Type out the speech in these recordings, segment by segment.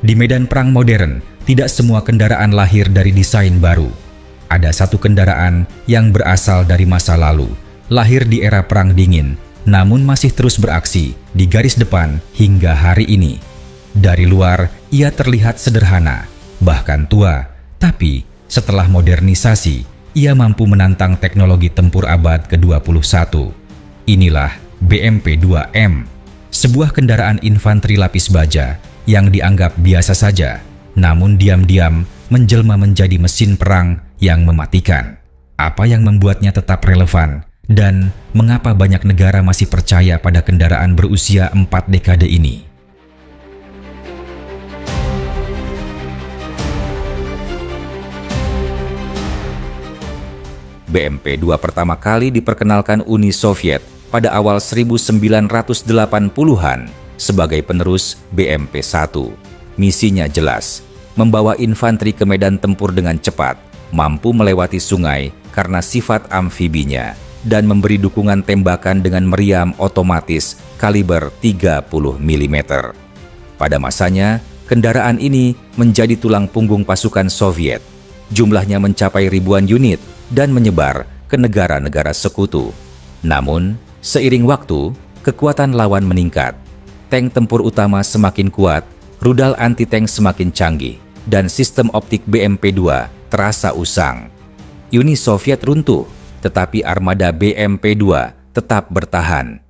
Di medan perang modern, tidak semua kendaraan lahir dari desain baru. Ada satu kendaraan yang berasal dari masa lalu, lahir di era Perang Dingin, namun masih terus beraksi di garis depan hingga hari ini. Dari luar, ia terlihat sederhana, bahkan tua, tapi setelah modernisasi, ia mampu menantang teknologi tempur abad ke-21. Inilah BMP-2M, sebuah kendaraan infanteri lapis baja yang dianggap biasa saja, namun diam-diam menjelma menjadi mesin perang yang mematikan. Apa yang membuatnya tetap relevan dan mengapa banyak negara masih percaya pada kendaraan berusia 4 dekade ini? BMP-2 pertama kali diperkenalkan Uni Soviet pada awal 1980-an sebagai penerus BMP-1. Misinya jelas, membawa infanteri ke medan tempur dengan cepat, mampu melewati sungai karena sifat amfibinya, dan memberi dukungan tembakan dengan meriam otomatis kaliber 30 mm. Pada masanya, kendaraan ini menjadi tulang punggung pasukan Soviet. Jumlahnya mencapai ribuan unit dan menyebar ke negara-negara sekutu. Namun, seiring waktu, kekuatan lawan meningkat. Tank tempur utama semakin kuat, rudal anti-tank semakin canggih, dan sistem optik BMP-2 terasa usang. Uni Soviet runtuh, tetapi armada BMP-2 tetap bertahan.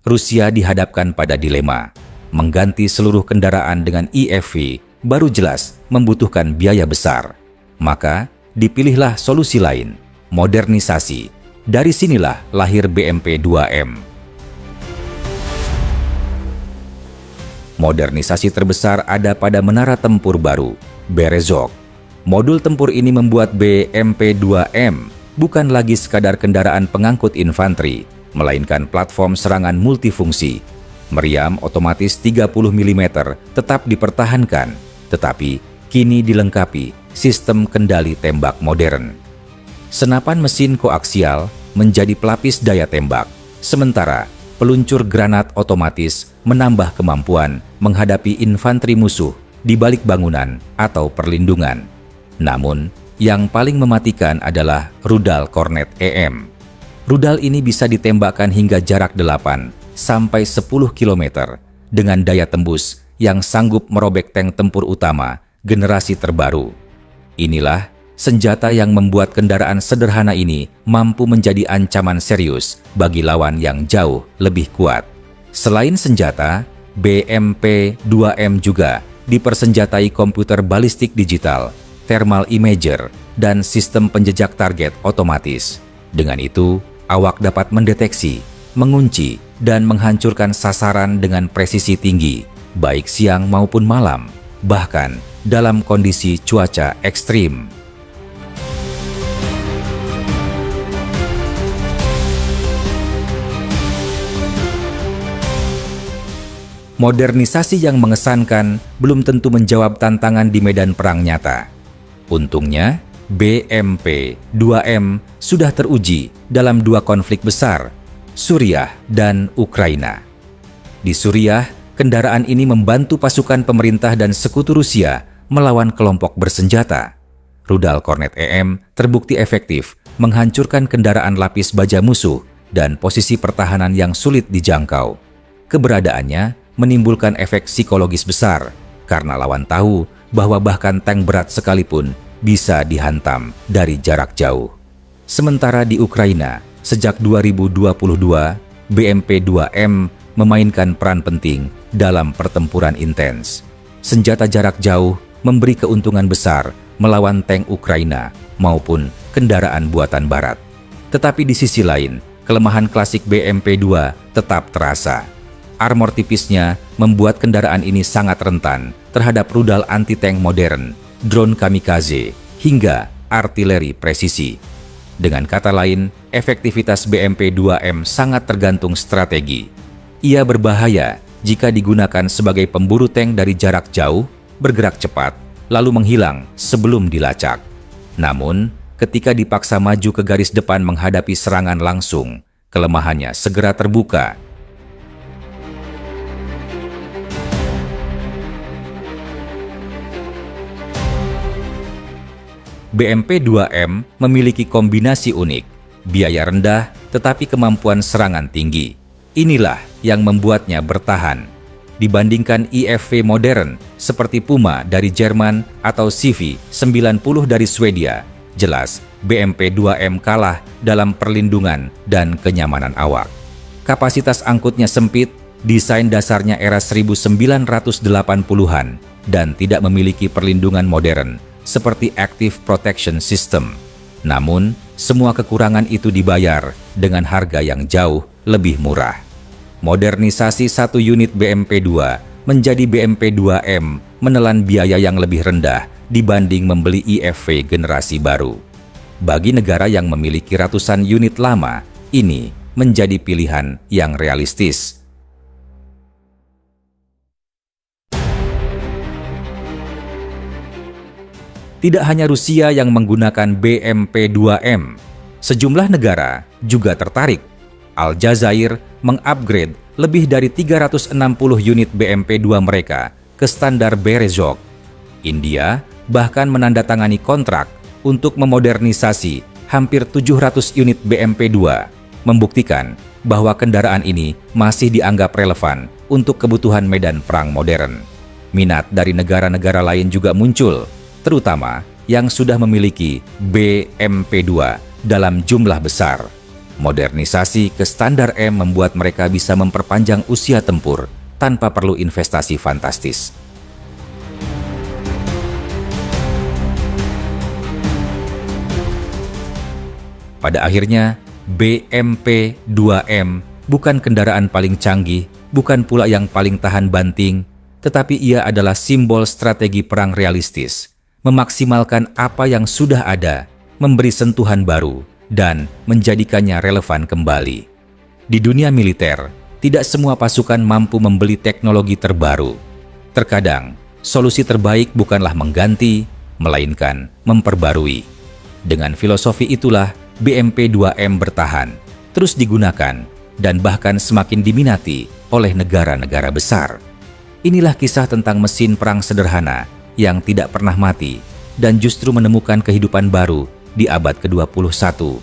Rusia dihadapkan pada dilema. Mengganti seluruh kendaraan dengan EFV baru jelas membutuhkan biaya besar. Maka, dipilihlah solusi lain, modernisasi. Dari sinilah lahir BMP-2M. Modernisasi terbesar ada pada menara tempur baru, Berezovsk. Modul tempur ini membuat BMP-2M bukan lagi sekadar kendaraan pengangkut infanteri, melainkan platform serangan multifungsi. Meriam otomatis 30 mm tetap dipertahankan, tetapi kini dilengkapi sistem kendali tembak modern. Senapan mesin koaksial menjadi pelapis daya tembak, sementara peluncur granat otomatis menambah kemampuan menghadapi infanteri musuh di balik bangunan atau perlindungan. Namun, yang paling mematikan adalah rudal Kornet EM. Rudal ini bisa ditembakkan hingga jarak 8 sampai 10 km dengan daya tembus yang sanggup merobek tank tempur utama generasi terbaru. Inilah senjata yang membuat kendaraan sederhana ini mampu menjadi ancaman serius bagi lawan yang jauh lebih kuat. Selain senjata, BMP-2M juga dipersenjatai komputer balistik digital, thermal imager, dan sistem penjejak target otomatis. Dengan itu, awak dapat mendeteksi, mengunci, dan menghancurkan sasaran dengan presisi tinggi, baik siang maupun malam, bahkan dalam kondisi cuaca ekstrim. Modernisasi yang mengesankan belum tentu menjawab tantangan di medan perang nyata. Untungnya, BMP-2M sudah teruji dalam 2 konflik besar, Suriah dan Ukraina. Di Suriah, kendaraan ini membantu pasukan pemerintah dan sekutu Rusia melawan kelompok bersenjata. Rudal Kornet EM terbukti efektif menghancurkan kendaraan lapis baja musuh dan posisi pertahanan yang sulit dijangkau. Keberadaannya menimbulkan efek psikologis besar karena lawan tahu bahwa bahkan tank berat sekalipun bisa dihantam dari jarak jauh. Sementara di Ukraina, sejak 2022, BMP-2M memainkan peran penting dalam pertempuran intens. Senjata jarak jauh memberi keuntungan besar melawan tank Ukraina maupun kendaraan buatan barat. Tetapi di sisi lain, kelemahan klasik BMP-2 tetap terasa. Armor tipisnya membuat kendaraan ini sangat rentan terhadap rudal anti-tank modern, drone kamikaze, hingga artileri presisi. Dengan kata lain, efektivitas BMP-2M sangat tergantung strategi. Ia berbahaya jika digunakan sebagai pemburu tank dari jarak jauh, bergerak cepat, lalu menghilang sebelum dilacak. Namun, ketika dipaksa maju ke garis depan menghadapi serangan langsung, kelemahannya segera terbuka. BMP-2M memiliki kombinasi unik, biaya rendah tetapi kemampuan serangan tinggi. Inilah yang membuatnya bertahan. Dibandingkan IFV modern seperti Puma dari Jerman atau CV-90 dari Swedia, jelas BMP-2M kalah dalam perlindungan dan kenyamanan awak. Kapasitas angkutnya sempit, desain dasarnya era 1980-an, dan tidak memiliki perlindungan modern seperti Active Protection System. Namun, semua kekurangan itu dibayar dengan harga yang jauh lebih murah. Modernisasi satu unit BMP-2 menjadi BMP-2M menelan biaya yang lebih rendah dibanding membeli IFV generasi baru. Bagi negara yang memiliki ratusan unit lama, ini menjadi pilihan yang realistis. Tidak hanya Rusia yang menggunakan BMP-2M, sejumlah negara juga tertarik. Aljazair mengupgrade lebih dari 360 unit BMP-2 mereka ke standar Berezok. India bahkan menandatangani kontrak untuk memodernisasi hampir 700 unit BMP-2, membuktikan bahwa kendaraan ini masih dianggap relevan untuk kebutuhan medan perang modern. Minat dari negara-negara lain juga muncul, terutama yang sudah memiliki BMP-2 dalam jumlah besar. Modernisasi ke standar M membuat mereka bisa memperpanjang usia tempur tanpa perlu investasi fantastis. Pada akhirnya, BMP-2M bukan kendaraan paling canggih, bukan pula yang paling tahan banting, tetapi ia adalah simbol strategi perang realistis, memaksimalkan apa yang sudah ada, memberi sentuhan baru, dan menjadikannya relevan kembali. Di dunia militer, tidak semua pasukan mampu membeli teknologi terbaru. Terkadang, solusi terbaik bukanlah mengganti, melainkan memperbarui. Dengan filosofi itulah, BMP-2M bertahan, terus digunakan, dan bahkan semakin diminati oleh negara-negara besar. Inilah kisah tentang mesin perang sederhana yang tidak pernah mati dan justru menemukan kehidupan baru di abad ke-21